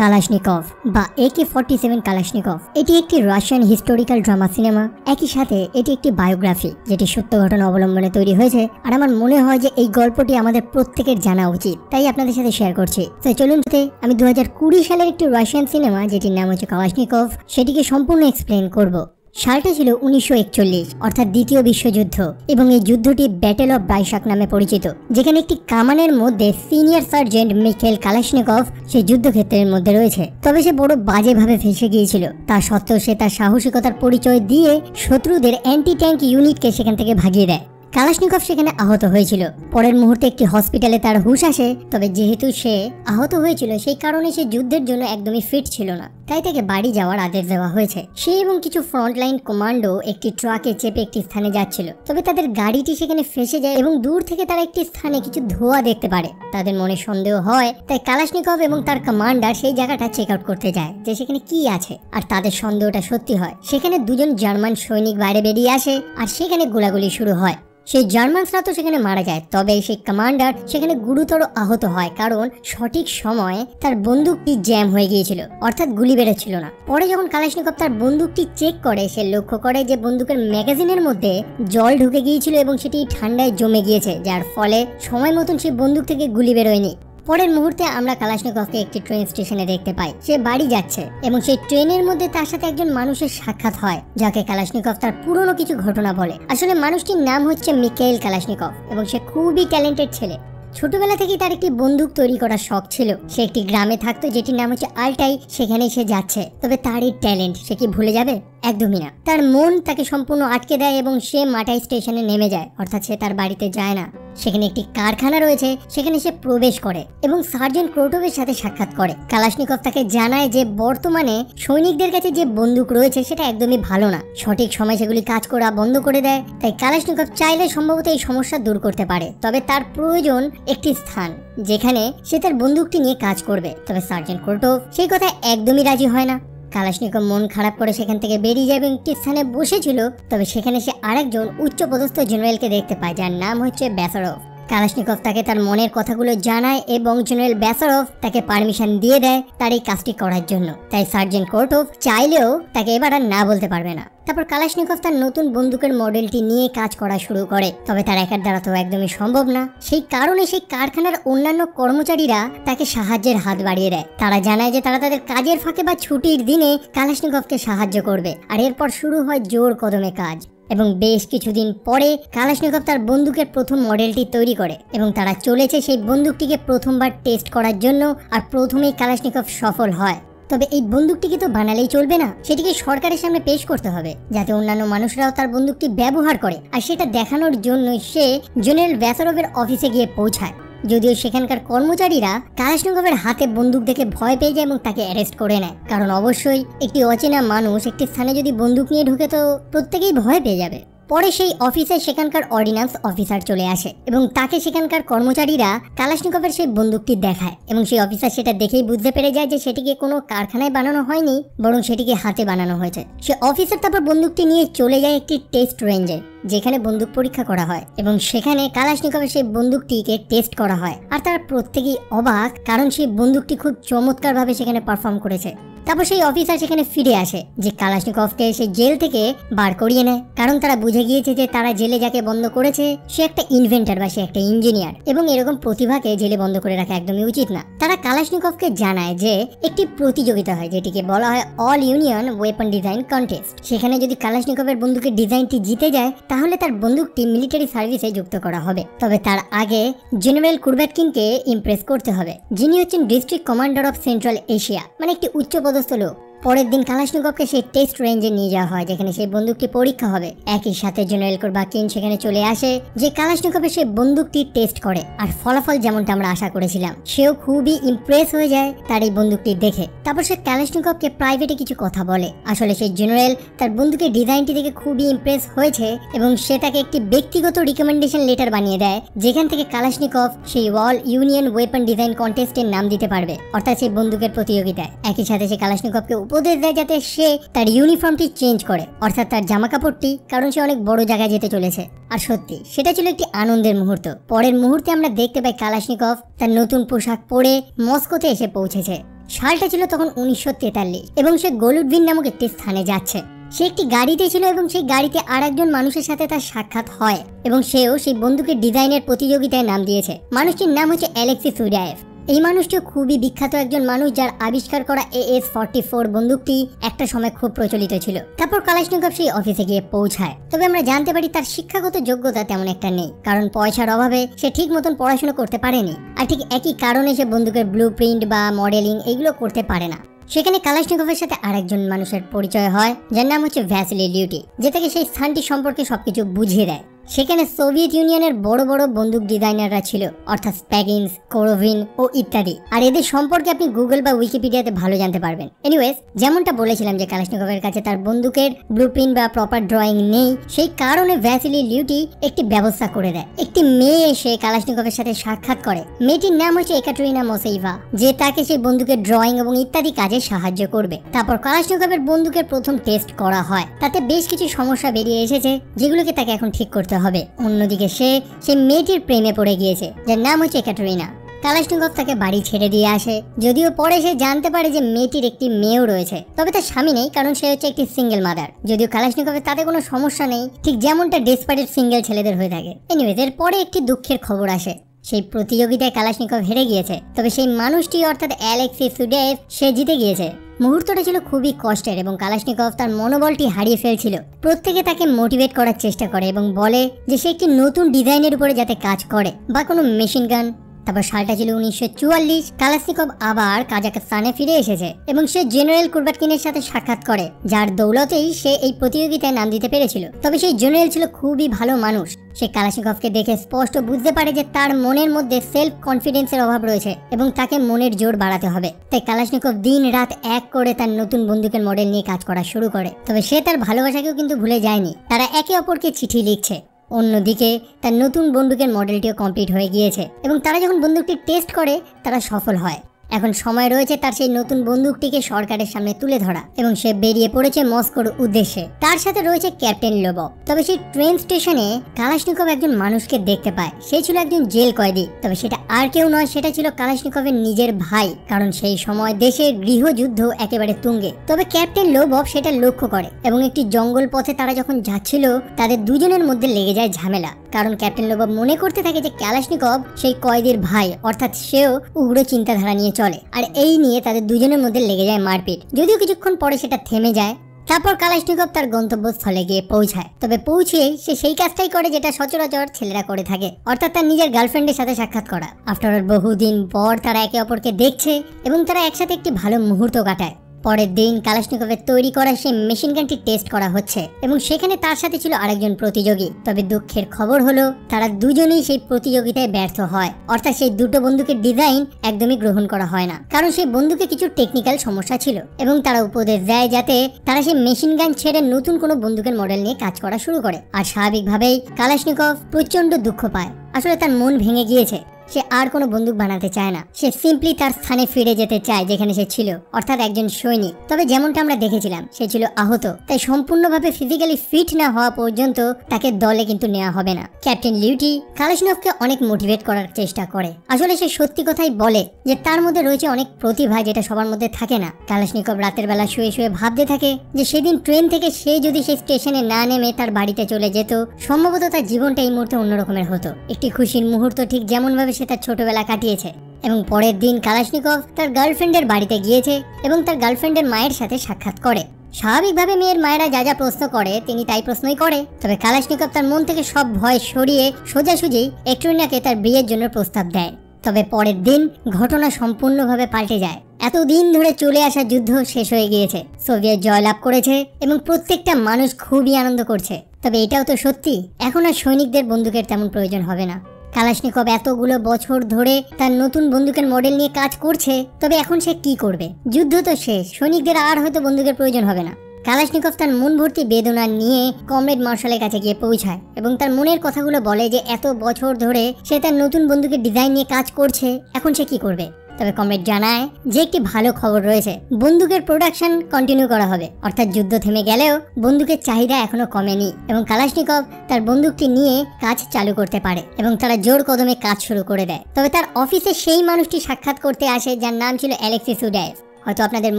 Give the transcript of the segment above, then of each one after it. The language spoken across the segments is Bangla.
কালাশনিকভ বা AK-47 কালাশনিকভ এটি একটি রাশিয়ান হিস্টোরিক্যাল ড্রামা সিনেমা। একই সাথে এটি একটি বায়োগ্রাফি যেটি সত্য ঘটনা অবলম্বনে তৈরি হয়েছে। আর আমার মনে হয় যে এই গল্পটি আমাদের প্রত্যেকের জানা উচিত, তাই আপনাদের সাথে শেয়ার করছি। তো চলুন আমি 2020 সালের একটি রাশিয়ান সিনেমা যেটির নাম হচ্ছে কালাশনিকভ সেটিকে সম্পূর্ণ এক্সপ্লেন করব। সালটা ছিল 1941 অর্থাৎ দ্বিতীয় বিশ্বযুদ্ধ, এবং এই যুদ্ধটি ব্যাটেল অফ ব্রাইশাক নামে পরিচিত, যেখানে একটি কামানের মধ্যে সিনিয়র সার্জেন্ট মিখাইল কালাশনিকভ সেই যুদ্ধক্ষেত্রের মধ্যে রয়েছে। তবে সে বড় বাজেভাবে ফেঁসে গিয়েছিল। তা সত্ত্বেও সে তার সাহসিকতার পরিচয় দিয়ে শত্রুদের অ্যান্টি ট্যাঙ্ক ইউনিটকে সেখান থেকে ভাগিয়ে দেয়। কালাশনিকভ সেখানে আহত হয়েছিল। পরের মুহূর্তে একটি হসপিটালে তার হুঁশ আসে। তবে যেহেতু সে আহত হয়েছিল সেই কারণে সে যুদ্ধের জন্য একদমই ফিট ছিল না, তাই তাকে বাড়ি যাওয়ার আদেশ দেওয়া হয়েছে। সে এবং কিছু ফ্রন্টলাইন কমান্ডো একটি ট্রাকে চেপে একটি স্থানে যাচ্ছিল। তবে তাদের গাড়িটি সেখানে ফেসে যায় এবং দূর থেকে তারা একটি স্থানে কিছু ধোঁয়া দেখতে পারে। তাদের মনে সন্দেহ হয়, তাই কালাশনিকভ এবং তার কমান্ডার সেই জায়গাটা চেক আউট করতে যায় যে সেখানে কি আছে। আর তাদের সন্দেহটা সত্যি হয়। সেখানে দুজন জার্মান সৈনিক বাইরে বেরিয়ে আসে আর সেখানে গোলাগুলি শুরু হয়। সেই জার্মানরা তো সেখানে মারা যায়, তবে সেই কমান্ডার সেখানে গুরুতর আহত হয়, কারণ সঠিক সময়ে তার বন্দুকটি জ্যাম হয়ে গিয়েছিল, অর্থাৎ গুলি বেরোচ্ছিল না। পরে যখন কালাশনিকভ তার বন্দুকটি চেক করে, সে লক্ষ্য করে যে বন্দুকের ম্যাগাজিনের মধ্যে জল ঢুকে গিয়েছিল এবং সেটি ঠান্ডায় জমে গিয়েছে, যার ফলে সময় মতন সেই বন্দুক থেকে গুলি বেরোয়নি। পরের মুহূর্তে আমরা কালাশনিকভকে একটি ট্রেন স্টেশনে দেখতে পাই। সে বাড়ি যাচ্ছে এবং সেই ট্রেনের মধ্যে তার সাথে একজন মানুষের সাক্ষাৎ হয়, যাকে কালাশনিকভ তার পুরনো কিছু ঘটনা বলে। আসলে মানুষটির নাম হচ্ছে মিখাইল কালাশনিকভ এবং সে খুবই ট্যালেন্টেড ছেলে। ছোটবেলা থেকেই তার একটি বন্দুক তৈরি করার শখ ছিল। সে একটি গ্রামে থাকতো যেটির নাম হচ্ছে আলটাই, সেখানে সে যাচ্ছে। তবে তার এই ট্যালেন্ট সে কি ভুলে যাবে? একদমই না। তার মন তাকে সম্পূর্ণ আটকে দেয় এবং সে মাটাই স্টেশনে নেমে যায়, অর্থাৎ সে তার বাড়িতে যায় না। সেখানে একটি কারখানা রয়েছে, সেখানে সে প্রবেশ করে এবং সার্জেন্ট ক্রোটোভের সাথে সাক্ষাৎ করে। কালাশনিকভ তাকে জানায় যে বর্তমানে সৈনিকদের কাছে যে বন্দুক রয়েছে সেটা একদমই ভালো না, সঠিক সময় সেগুলি কাজ করা বন্ধ করে দেয়। তাই কালাশনিকভ চাইলে সম্ভবত এই সমস্যা দূর করতে পারে, তবে তার প্রয়োজন একটি স্থান যেখানে সে তার বন্দুকটি নিয়ে কাজ করবে। তবে সার্জেন্ট ক্রোটোভ সেই কথায় একদমই রাজি হয় না। কালাশনিকভ মন খারাপ করে সেখান থেকে বেরিয়ে যায় এবং একটি স্থানে বসেছিল। তবে সেখানে সে আরেকজন উচ্চপদস্থ জেনারেলকে দেখতে পায়, যার নাম হচ্ছে ব্যাসারভ। কালাশনিকভ তাকে তার মনের কথাগুলো জানায় এবং জেনারেল ব্যাসারভ তাকে পারমিশন দিয়ে দেয় তার এই কাজটি করার জন্য। তাই সার্জেন্ট ক্রোটোভ চাইলেও তাকে এবার আর না বলতে পারবে না। তারপর কালাশনিকভ তার নতুন বন্দুকের মডেলটি নিয়ে কাজ করা শুরু করে। তবে তার একার দ্বারা তো একদমই সম্ভব না। সেই কারণে সেই কারখানার অন্যান্য কর্মচারীরা তাকে সাহায্যের হাত বাড়িয়ে দেয়। তারা জানায় যে তারা তাদের কাজের ফাঁকে বা ছুটির দিনে কালাশনিকভকে সাহায্য করবে। আর এরপর শুরু হয় জোর কদমে কাজ। এবং বেশ কিছুদিন পরে কালাশনিকভ তার বন্দুকের প্রথম মডেলটি তৈরি করে এবং তারা চলেছে সেই বন্দুকটিকে প্রথমবার টেস্ট করার জন্য। আর প্রথমেই কালাশনিকভ সফল হয়। তবে এই বন্দুকটিকে তো বানালেই চলবে না, সেটিকে সরকারের সামনে পেশ করতে হবে যাতে অন্যান্য মানুষরাও তার বন্দুকটি ব্যবহার করে। আর সেটা দেখানোর জন্য সে জেনারেল ব্যাসারভের অফিসে গিয়ে পৌঁছায়। যদিও সেখানকার কর্মচারীরা কালাশনিকভের হাতে বন্দুক দেখে ভয় পেয়ে যায় এবং তাকে অ্যারেস্ট করে নেয়, কারণ অবশ্যই একটি অচেনা মানুষ একটি স্থানে যদি বন্দুক নিয়ে ঢুকে তো প্রত্যেকেই ভয় পেয়ে যাবে। পরে সেই অফিসে সেখানকার অর্ডিন্যান্স অফিসার চলে আসে এবং তাকে সেখানকার কর্মচারীরা কালাশনিকভের সেই বন্দুকটি দেখায় এবং সেই অফিসার সেটা দেখেই বুঝতে পেরে যায় যে সেটিকে কোনো কারখানায় বানানো হয়নি, বরং সেটিকে হাতে বানানো হয়েছে। সে অফিসার তারপর বন্দুকটি নিয়ে চলে যায় একটি টেস্ট রেঞ্জে, যেখানে বন্দুক পরীক্ষা করা হয় এবং সেখানে কালাশনিকভের সেই বন্দুকটিকে টেস্ট করা হয়। আর তারা প্রত্যেকেই অবাক, কারণ সেই বন্দুকটি খুব চমৎকার ভাবে সেখানে পারফর্ম করেছে। তারপর সেই অফিসার সেখানে ফিরে আসে যে কালাশনিকভকে সে জেল থেকে বার করিয়ে নেয়, কারণ তারা বুঝে গিয়েছে যে তারা জেলে যাকে বন্ধ করেছে সে একটা ইনভেন্টর বা সে একটা ইঞ্জিনিয়ার, এবং এরকম প্রতিভাকে জেলে বন্ধ করে রাখা একদমই উচিত না। তারা কালাশনিকভকে জানায় যে একটি প্রতিযোগিতা হয় যেটিকে বলা হয় all union weapon design contest. সেখানে যদি কালাশনিকভের বন্দুকের ডিজাইনটি জিতে যায় তাহলে তার বন্দুকটি মিলিটারি সার্ভিসে যুক্ত করা হবে। তবে তার আগে জেনারেল কুরব্যাটকিনকে ইমপ্রেস করতে হবে, যিনি হচ্ছেন district commander of central Asia, মানে একটি উচ্চপদস্থ লোক। পরের দিন কালাশনিকভকে সেই টেস্ট রেঞ্জে নিয়ে যাওয়া হয় যেখানে সেই বন্দুকটি পরীক্ষা হবে। একই সাথে জেনারেল কুরব্যাটকিন সেখানে চলে আসে যে কালাশনিকভের সেই বন্দুকটি টেস্ট করে। আর ফলাফল যেমনটা আমরা আশা করেছিলাম, সেও খুবই ইমপ্রেস হয়ে যায় তার এই বন্দুকটি দেখে। তারপর সে কালাশনিকভকে প্রাইভেটে কিছু কথা বলে। আসলে সেই জেনারেল তার বন্দুকের ডিজাইনটি দেখে খুবই ইমপ্রেস হয়েছে এবং সে তাকে একটি ব্যক্তিগত রিকমেন্ডেশন লেটার বানিয়ে দেয়, যেখান থেকে কালাশনিকভ সেই অল ইউনিয়ন ওয়েপন ডিজাইন কন্টেস্টের নাম দিতে পারবে, অর্থাৎ সেই বন্দুকের প্রতিযোগিতায়। একই সাথে সে কালাশনিকভকে উপদেশ দেয় যাতে সে তার ইউনিফর্মটি চেঞ্জ করে, অর্থাৎ তার জামা কাপড়টি, কারণ সে অনেক বড় জায়গায় যেতে চলেছে। আর সত্যি সেটা ছিল একটি আনন্দের মুহূর্ত। পরের মুহূর্তে আমরা দেখতে পাই কালাশনিকভ তার নতুন পোশাক পরে মস্কোতে এসে পৌঁছেছে সালটা ছিল তখন 1943 এবং সে গোলুডভিন নামক একটি স্থানে যাচ্ছে। সে একটি গাড়িতে ছিল এবং সেই গাড়িতে আর একজন মানুষের সাথে তার সাক্ষাৎ হয় এবং সেও সেই বন্দুকের ডিজাইনের প্রতিযোগিতায় নাম দিয়েছে। মানুষটির নাম হচ্ছে অ্যালেক্সি সুডায়েভ। এই মানুষটিও খুবই বিখ্যাত একজন মানুষ, যার আবিষ্কার করা AS-44 বন্দুকটি একটা সময় খুব প্রচলিত ছিল। তারপর কালাশনিকভ সেই অফিসে গিয়ে পৌঁছায়। তবে আমরা জানতে পারি তার শিক্ষাগত যোগ্যতা তেমন একটা নেই, কারণ পয়সার অভাবে সে ঠিক মতন পড়াশোনা করতে পারেনি। আর ঠিক একই কারণে সে বন্দুকের ব্লু প্রিন্ট বা মডেলিং এগুলো করতে পারে না। সেখানে কালাশনিকভের সাথে আরেকজন মানুষের পরিচয় হয়, যার নাম হচ্ছে ভ্যাসিলি লিউটি, যে তাকে সেই স্থানটি সম্পর্কে সবকিছু বুঝিয়ে দেয়। সেখানে সোভিয়েত ইউনিয়নের বড় বড় বন্দুক ডিজাইনাররা ছিল, অর্থাৎ স্প্যাগিন্স, কোরোভিন ও ইত্যাদি। আর এদের সম্পর্কে আপনি গুগল বা উইকিপিডিয়াতে ভালো জানতে পারবেন। এনিওয়েজ, যেমনটা বলেছিলাম যে কালাশনিকভের কাছে তার বন্দুকের ব্লুপ্রিন্ট বা প্রপার ড্রয়িং নেই, সেই কারণে ভ্যাসিলি লিউটি একটি ব্যবস্থা করে দেয়। একটি মেয়ে এসে কালাশনিকভের সাথে সাক্ষাৎ করে। মেয়েটির নাম হচ্ছে একাটেরিনা মোসেইভা, যে তাকে সেই বন্দুকের ড্রয়িং এবং ইত্যাদি কাজে সাহায্য করবে। তারপর কালাশনিকভের বন্দুকের প্রথম টেস্ট করা হয়। তাতে বেশ কিছু সমস্যা বেরিয়ে এসেছে, যেগুলোকে তাকে এখন ঠিক করতে হবে। অন্যদিকে সে মেয়েটির প্রেমে পড়ে গিয়েছে, যার নাম হচ্ছে একাটেরিনা। কালাশনিকভ তাকে বাড়ি ছেড়ে দিয়ে আসে, যদিও পরে সে জানতে পারে যে মেয়েটির একটি মেয়েও রয়েছে, তবে তার স্বামী নেই, কারণ সে হচ্ছে একটি সিঙ্গেল মাদার। যদিও কালাশনিকভের তাতে কোনো সমস্যা নেই, ঠিক যেমনটা ডেসপারেট সিঙ্গেল ছেলেদের হয়ে থাকে। এনিওয়েজ, এর পরে একটি দুঃখের খবর আসে। সেই প্রতিযোগিতায় কালাশনিকভ হেরে গিয়েছে, তবে সেই মানুষটি অর্থাৎ অ্যালেক্সি সুডায়েভ সে জিতে গিয়েছে। মুহূর্তটা ছিল খুবই কষ্টের এবং কালাশনিকভ তার মনোবলটি হারিয়ে ফেলছিল। প্রত্যেকে তাকে মোটিভেট করার চেষ্টা করে এবং বলে যে সে একটি নতুন ডিজাইনের উপরে যাতে কাজ করে বা কোনো মেশিন গান। তারপর সালটা ছিল 1944। কালাশনিকভ আবার কাজাখস্তানে ফিরে এসেছে এবং সে জেনারেল কুরবাটকিনের সাথে সাক্ষাৎ করে, যার দৌলতেই সে এই প্রতিযোগিতায় নাম দিতে পেরেছিল। তবে সেই জেনারেল ছিল খুবই ভালো মানুষ। সে কালাশনিকভকে দেখে স্পষ্ট বুঝতে পারে যে তার মনের মধ্যে সেলফ কনফিডেন্সের অভাব রয়েছে এবং তাকে মনের জোর বাড়াতে হবে। তাই কালাশনিকভ দিন রাত এক করে তার নতুন বন্দুকের মডেল নিয়ে কাজ করা শুরু করে। তবে সে তার ভালোবাসাকেও কিন্তু ভুলে যায়নি। তারা একে অপরকে চিঠি লিখছে। অন্যদিকে তার নতুন বন্দুকের মডেলটিও কমপ্লিট হয়ে গিয়েছে এবং তারা যখন বন্দুকটি টেস্ট করে তারা সফল হয়। এখন সময় রয়েছে তার সেই নতুন বন্দুকটিকে সরকারের সামনে তুলে ধরা এবং সে বেরিয়ে পড়েছে মস্কোর উদ্দেশ্যে। তার সাথে রয়েছে ক্যাপ্টেন লোবভ। তবে সেই ট্রেন স্টেশনে কালাশনিকভ একজন মানুষকে দেখতে পায়। সে ছিল একজন জেল কয়েদি। তবে সেটা আর কেউ নয়, সেটা ছিল কালাশনিকভের নিজের ভাই, কারণ সেই সময় দেশের গৃহযুদ্ধ একেবারে তুঙ্গে। তবে ক্যাপ্টেন লোবভ সেটা লক্ষ্য করে এবং একটি জঙ্গল পথে তারা যখন যাচ্ছিল তাদের দুজনের মধ্যে লেগে যায় ঝামেলা, কারণ ক্যাপ্টেন লোবভ মনে করতে থাকে যে কালাশনিকভ সেই কয়েদির ভাই, অর্থাৎ সেও উগ্র চিন্তাধারা নিয়ে চলে। আর এই নিয়ে তাদের দুজনের মধ্যে লেগে যায় মারপিট, যদিও কিছুক্ষণ পরে সেটা থেমে যায়। তারপর কালাশনিকভ তার গন্তব্যস্থলে গিয়ে পৌঁছায়। তবে পৌঁছেই সে সেই কাজটাই করে যেটা সচরাচর ছেলেরা করে থাকে, অর্থাৎ তার নিজের গার্লফ্রেন্ডের সাথে সাক্ষাৎ করা। আফটার অল বহুদিন পর তারা একে অপরকে দেখছে এবং তারা একসাথে একটি ভালো মুহূর্ত কাটায়। পরের দিন কালাশনিকভের তৈরি করা সেই মেশিন গানটি টেস্ট করা হচ্ছে এবং সেখানে তার সাথে ছিল আরেকজন প্রতিযোগী। তবে দুঃখের খবর হলো তারা দুজনেই সেই প্রতিযোগিতায় ব্যর্থ হয়, অর্থাৎ সেই দুটো বন্দুকের ডিজাইন একদমই গ্রহণ করা হয় না, কারণ সেই বন্দুকে কিছু টেকনিক্যাল সমস্যা ছিল এবং তারা উপদেশ দেয় যাতে তারা সেই মেশিন গান ছেড়ে নতুন কোনো বন্দুকের মডেল নিয়ে কাজ করা শুরু করে। আর স্বাভাবিকভাবেই কালাশনিকভ প্রচন্ড দুঃখ পায়। আসলে তার মন ভেঙে গিয়েছে। সে আর কোনো বন্দুক বানাতে চায় না। সে সিম্পলি তার স্থানে ফিরে যেতে চায় যেখানে সে ছিল, অর্থাৎ একজন সৈনিক। তবে যেমনটা আমরা দেখেছিলাম সে ছিল আহত, তাই সম্পূর্ণভাবে ফিজিক্যালি ফিট না হওয়া পর্যন্ত তাকে দলে কিন্তু নেওয়া হবে না। ক্যাপ্টেন লিউটি কালাশনিকভকে অনেক মোটিভেট করার চেষ্টা করে। আসলে সে সত্যি কথাই বলে যে তার মধ্যে রয়েছে অনেক প্রতিভা, যেটা সবার মধ্যে থাকে না। কালাশনিকভ রাতের বেলা শুয়ে শুয়ে ভাবতে থাকে যে সেদিন ট্রেন থেকে সে যদি সেই স্টেশনে না নেমে তার বাড়িতে চলে যেত, সম্ভবত তার জীবনটা এই মুহূর্তে অন্যরকমের হতো। একটি খুশির মুহূর্ত ঠিক যেমন ভাবে সে তার ছোটবেলা কাটিয়েছে। এবং পরের দিন কালাশনিকভ তার গার্লফ্রেন্ডের বাড়িতে গিয়েছে এবং তার গার্লফ্রেন্ডের মায়ের সাথে সাক্ষাৎ করে। স্বাভাবিকভাবে মেয়ের মায়েরা যা যা প্রশ্ন করে তিনি তাই প্রশ্নই করে। তবে কালাশনিকভ তার মন থেকে সব ভয় সরিয়ে সোজাসুজি একাটেরিনাকে তার বিয়ের জন্য প্রস্তাব দেয়। তবে পরের দিন ঘটনা সম্পূর্ণভাবে পাল্টে যায়। এতদিন ধরে চলে আসা যুদ্ধ শেষ হয়ে গিয়েছে, সোভিয়েত জয়লাভ করেছে এবং প্রত্যেকটা মানুষ খুবই আনন্দ করছে। তবে এটাও তো সত্যি, এখন আর সৈনিকদের বন্দুকের তেমন প্রয়োজন হবে না। কালাশনিকভ এতগুলো বছর ধরে তার নতুন বন্দুকের মডেল নিয়ে কাজ করছে, তবে এখন সে কি করবে? যুদ্ধ তো শেষ, সৈনিকদের আর হয়তো বন্দুকের প্রয়োজন হবে না। কালাশনিকভ তার মন ভর্তি বেদনা নিয়ে কমরেড মার্শালের কাছে গিয়ে পৌঁছায় এবং তার মনের কথাগুলো বলে যে এত বছর ধরে সে তার নতুন বন্দুকের ডিজাইন নিয়ে কাজ করছে, এখন সে কি করবে। তবে কমরেড জানায় যে একটি ভালো খবর রয়েছে, বন্দুকের প্রোডাকশন কন্টিনিউ করা হবে, অর্থাৎ যুদ্ধ থেমে গেলেও বন্দুকের চাহিদা এখনো কমেনি এবং কালাশনিকভ তার বন্দুকটি নিয়ে কাজ চালু করতে পারে এবং তারা জোর কদমে কাজ শুরু করে দেয়। তবে তার অফিসে সেই মানুষটি সাক্ষাৎ করতে আসে যার নাম ছিল অ্যালেক্সি সুডায়েভ। হয়তো আপনাদের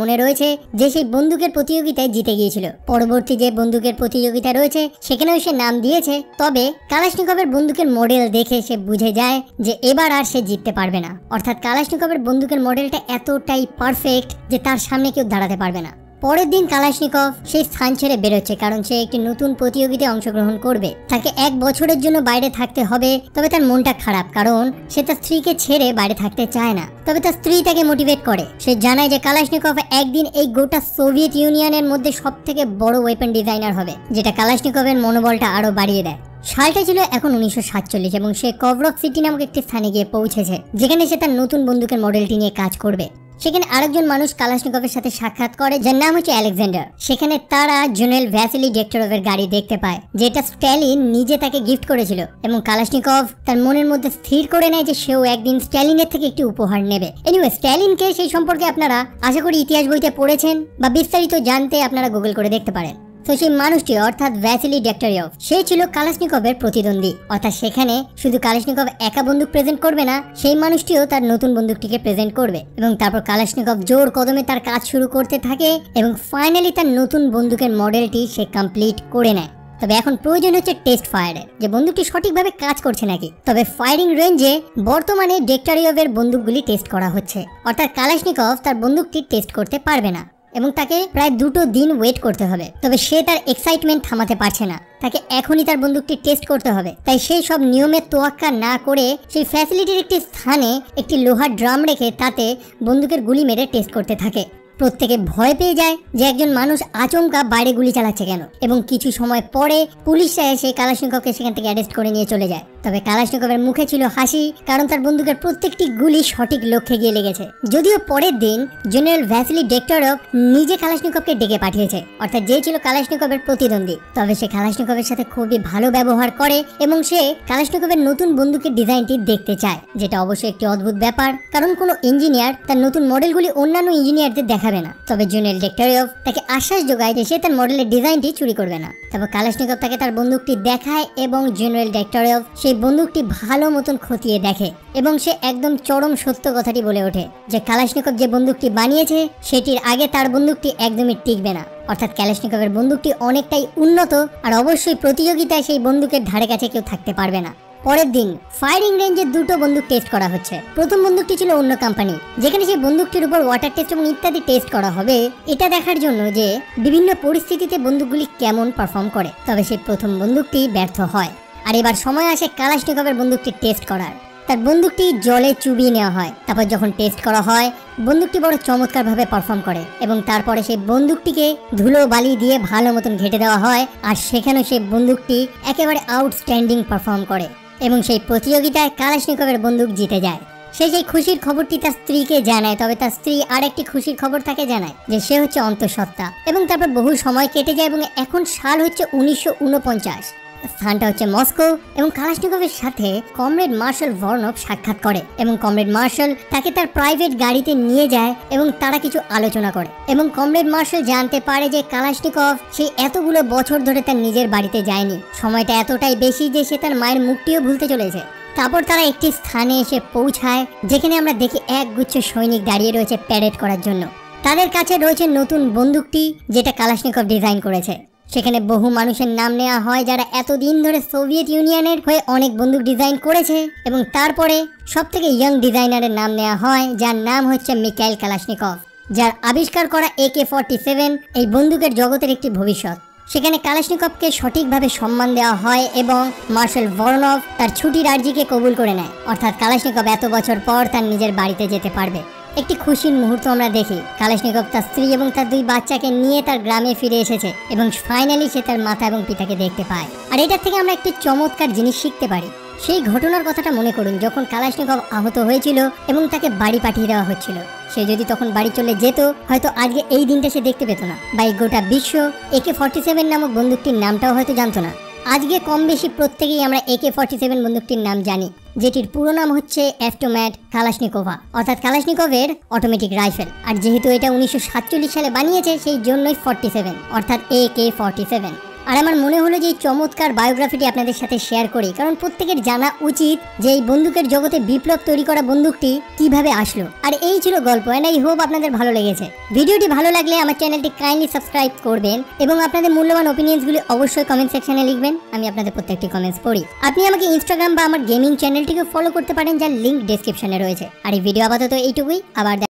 মনে রয়েছে যে সেই বন্দুকের প্রতিযোগিতায় জিতে গিয়েছিল। পরবর্তী যে বন্দুকের প্রতিযোগিতা রয়েছে সেখানেও সে নাম দিয়েছে, তবে কালাশনিকভের বন্দুকের মডেল দেখে সে বুঝে যায় যে এবার আর সে জিততে পারবে না। অর্থাৎ কালাশনিকভের বন্দুকের মডেলটা এতটাই পারফেক্ট যে তার সামনে কেউ দাঁড়াতে পারবে না। পরের দিন কালাশনিকভ সেই স্থান ছেড়ে বেরোচ্ছে, কারণ সে একটি নতুন প্রতিযোগিতায় অংশগ্রহণ করবে। তাকে 1 বছরের জন্য বাইরে থাকতে হবে। তবে তার মনটা খারাপ, কারণ সে তার স্ত্রীকে ছেড়ে বাইরে থাকতে চায় না। তবে তার স্ত্রী তাকে মোটিভেট করে। সে জানায় যে কালাশনিকভ একদিন এই গোটা সোভিয়েত ইউনিয়নের মধ্যে সবথেকে বড় ওয়েপন ডিজাইনার হবে, যেটা কালাশনিকভের মনোবলটা আরো বাড়িয়ে দেয়। সালটা ছিল এখন 1947 এবং সে কভরক সিটি নামক একটি স্থানে গিয়ে পৌঁছেছে, যেখানে সে তার নতুন বন্দুকের মডেলটি নিয়ে কাজ করবে। সেখানে আরেকজন মানুষ কালাশনিকভের সাথে সাক্ষাৎ করে, যার নাম হচ্ছে আলেকজান্ডার। সেখানে তারা জেনারেল ভ্যাসিলি ডেক্টরভের গাড়ি দেখতে পায়, যেটা স্ট্যালিন নিজে তাকে গিফট করেছিল এবং কালাশনিকভ তার মনের মধ্যে স্থির করে নেয় যে সেও একদিন স্ট্যালিনের থেকে একটি উপহার নেবে। এনিওয়ে, স্ট্যালিনকে সেই সম্পর্কে আপনারা আশা করি ইতিহাস বইতে পড়েছেন বা বিস্তারিত জানতে আপনারা গুগল করে দেখতে পারেন। তো সেই মানুষটি অর্থাৎ ভ্যাসিলি ডেক্টরিয়ভ সে ছিল কালাশনিকভের প্রতিদ্বন্দ্বী। অর্থাৎ সেখানে শুধু কালাশনিকভ একা বন্দুক প্রেজেন্ট করবে না, সেই মানুষটিও তার নতুন বন্দুকটিকে প্রেজেন্ট করবে এবং তারপর কালাশনিকভ জোর কদমে তার কাজ শুরু করতে থাকে এবং ফাইনালি তার নতুন বন্দুকের মডেলটি সে কমপ্লিট করে নেয়। তবে এখন প্রয়োজন হচ্ছে টেস্ট ফায়ারের, যে বন্দুকটি সঠিকভাবে কাজ করছে নাকি। তবে ফায়ারিং রেঞ্জে বর্তমানে ডেক্টরিয়ভের বন্দুকগুলি টেস্ট করা হচ্ছে, অর্থাৎ কালাশনিকভ তার বন্দুকটি টেস্ট করতে পারবে না এবং তাকে প্রায় 2 দিন ওয়েট করতে হবে। তবে সে তার এক্সাইটমেন্ট থামাতে পারছে না, তাকে এখনই তার বন্দুকটি টেস্ট করতে হবে। তাই সেই সব নিয়মের তোয়াক্কা না করে সেই ফ্যাসিলিটির একটি স্থানে একটি লোহার ড্রাম রেখে তাতে বন্দুকের গুলি মেরে টেস্ট করতে থাকে। প্রত্যেকে ভয় পেয়ে যায় যে একজন মানুষ আচমকা বাইরে গুলি চালাচ্ছে কেন, এবং কিছু সময় পরে পুলিশরা এসে কালাশনিকভকে সেখান থেকে অ্যারেস্ট করে নিয়ে চলে যায়। তবে কালাশনিকভের মুখে ছিল হাসি, কারণ তার বন্দুকের প্রত্যেকটি গুলি সঠিক লক্ষ্যে গিয়ে লেগেছে। যদিও পরের দিন জেনারেল ভ্যাসিলি ডেক্টরভ নিজে কালাশনিকভকে ডেকে পাঠিয়েছে, অর্থাৎ যে ছিল কালাশনিকভের প্রতিদ্বন্দ্বী। তবে সে কালাশনিকভের সাথে খুবই ভালো ব্যবহার করে এবং সে কালাশনিকভের নতুন বন্দুকের ডিজাইনটি দেখতে চায়, যেটা অবশ্যই একটি অদ্ভুত ব্যাপার, কারণ কোনো ইঞ্জিনিয়ার তার নতুন মডেলগুলি অন্যান্য ইঞ্জিনিয়ারদের দেখাবে না। তবে জেনারেল ডেক্টরিয়ভ তাকে আশ্বাস যোগায় যে সে তার মডেলের ডিজাইনটি চুরি করবে না। তবে কালাশনিকভ তাকে তার বন্দুকটি দেখায় এবং জেনারেল ডেক্টরিয়ভ সেই বন্দুকটি ভালো মতন খতিয়ে দেখে এবং সে একদম চরম সত্য কথাটি বলে ওঠে যে কালাশনিকভ যে বন্দুকটি বানিয়েছে সেটির আগে তার বন্দুকটি একদমই টিকবে না। অর্থাৎ কালাশনিকভের বন্দুকটি অনেকটাই উন্নত আর অবশ্যই প্রতিযোগিতায় সেই বন্দুকের ধারে কাছে কেউ থাকতে পারবে না। পরের দিন ফায়ারিং রেঞ্জে 2টো বন্দুক টেস্ট করা হচ্ছে। প্রথম বন্দুকটি ছিল অন্য কোম্পানি, যেখানে সেই বন্দুকটির উপর ওয়াটার টেস্ট এবং ইত্যাদি টেস্ট করা হবে, এটা দেখার জন্য যে বিভিন্ন পরিস্থিতিতে বন্দুকগুলি কেমন পারফর্ম করে। তবে সেই প্রথম বন্দুকটি ব্যর্থ হয়। আর এবার সময় আসে কালাশনিকভের বন্দুকটি টেস্ট করার। তার বন্দুকটি জলে চুবিয়ে নেওয়া হয়। তারপর যখন টেস্ট করা হয়, বন্দুকটি বড় চমৎকার ভাবে পারফর্ম করে এবং তারপরে সেই বন্দুকটিকে ধুলো বালি দিয়ে ভালো মতন ঘেটে দেওয়া হয়, আর সেখানে সেই বন্দুকটি একেবারে আউটস্ট্যান্ডিং পারফর্ম করে এবং সেই প্রতিযোগিতায় কালাশনিকভের বন্দুক জিতে যায়। সে সেই খুশির খবরটি তার স্ত্রীকে জানায়। তবে তার স্ত্রী আরেকটি খুশির খবর তাকে জানায় যে সে হচ্ছে অন্তঃসত্ত্বা। এবং তারপর বহু সময় কেটে যায় এবং এখন সাল হচ্ছে 1949। স্থানটা হচ্ছে মস্কো এবং কালাশনিকভের সাথে কমরেড মার্শাল ভর্নভ সাক্ষাৎ করে এবং কমরেড মার্শাল তাকে তার প্রাইভেট গাড়িতে নিয়ে যায় এবং তারা কিছু আলোচনা করে এবং কমরেড মার্শাল জানতে পারে যে কালাশনিকভ সে এতগুলো বছর ধরে তার নিজের বাড়িতে যায়নি। সময়টা এতটাই বেশি যে সে তার মায়ের মুখটিও ভুলতে চলেছে। তারপর তারা একটি স্থানে এসে পৌঁছায়, যেখানে আমরা দেখি একগুচ্ছ সৈনিক দাঁড়িয়ে রয়েছে প্যারেড করার জন্য। তাদের কাছে রয়েছে নতুন বন্দুকটি, যেটা কালাশনিকভ ডিজাইন করেছে। সেখানে বহু মানুষের নাম নেওয়া হয় যারা এতদিন ধরে সোভিয়েত ইউনিয়নের হয়ে অনেক বন্দুক ডিজাইন করেছে এবং তারপরে সবথেকে ইয়ং ডিজাইনারের নাম নেওয়া হয়, যার নাম হচ্ছে মিখাইল কালাশনিকভ, যার আবিষ্কার করা AK-47 এই বন্দুকের জগতের একটি ভবিষ্যৎ। সেখানে কালাশনিকভকে সঠিকভাবে সম্মান দেওয়া হয় এবং মার্শাল ভর্নভ তার ছুটির আর্জিকে কবুল করে নেয়। অর্থাৎ কালাশনিকভ এত বছর পর তার নিজের বাড়িতে যেতে পারবে। একটি খুশির মুহূর্ত আমরা দেখি। কালাশনিকভ তার স্ত্রী এবং তার 2 বাচ্চাকে নিয়ে তার গ্রামে ফিরে এসেছে এবং ফাইনালি সে তার মাতা এবং পিতাকে দেখতে পায়। আর এটার থেকে আমরা একটি চমৎকার জিনিস শিখতে পারি। সেই ঘটনার কথাটা মনে করুন, যখন কালাশনিকভ আহত হয়েছিল এবং তাকে বাড়ি পাঠিয়ে দেওয়া হচ্ছিল। সে যদি তখন বাড়ি চলে যেত, হয়তো আজকে এই দিনটা সে দেখতে পেত না, বা এই গোটা বিশ্ব AK-47 নামক বন্দুকটির নামটাও হয়তো জানতো না। আজকে কম বেশি প্রত্যেকেই আমরা AK-47 বন্দুকটির নাম জানি। যেটির পুরো নাম হচ্ছে অ্যাস্টোম্যাট কালাশনিকোভা, অর্থাৎ কালাশনিকভের অটোমেটিক রাইফেল। আর যেহেতু এটা 1947 সালে বানিয়েছে, সেই জন্যই 47 অর্থাৎ AK-47। আর আমার মনে হলো যে এই চমৎকার বায়োগ্রাফিটি আপনাদের সাথে শেয়ার করি, কারণ প্রত্যেকের জানা উচিত যে এই বন্দুকের জগতে বিপ্লব তৈরি করা বন্দুকটি কিভাবে আসলো। আর এই ছিল গল্প, এন্ড আই হোপ আপনাদের ভালো লেগেছে। ভিডিওটি ভালো লাগলে আমার চ্যানেলটি কাইন্ডলি সাবস্ক্রাইব করবেন এবং আপনাদের মূল্যবান ওপিনিয়ন্সগুলি অবশ্যই কমেন্ট সেকশনে লিখবেন, আমি আপনাদের প্রত্যেকটি কমেন্টস পড়ি। আপনি আমাকে ইনস্টাগ্রাম বা আমার গেমিং চ্যানেলটিকে ফলো করতে পারেন, যার লিঙ্ক ডেসক্রিপশনে রয়েছে। আর এই ভিডিও আপাতত এইটুকুই, আবার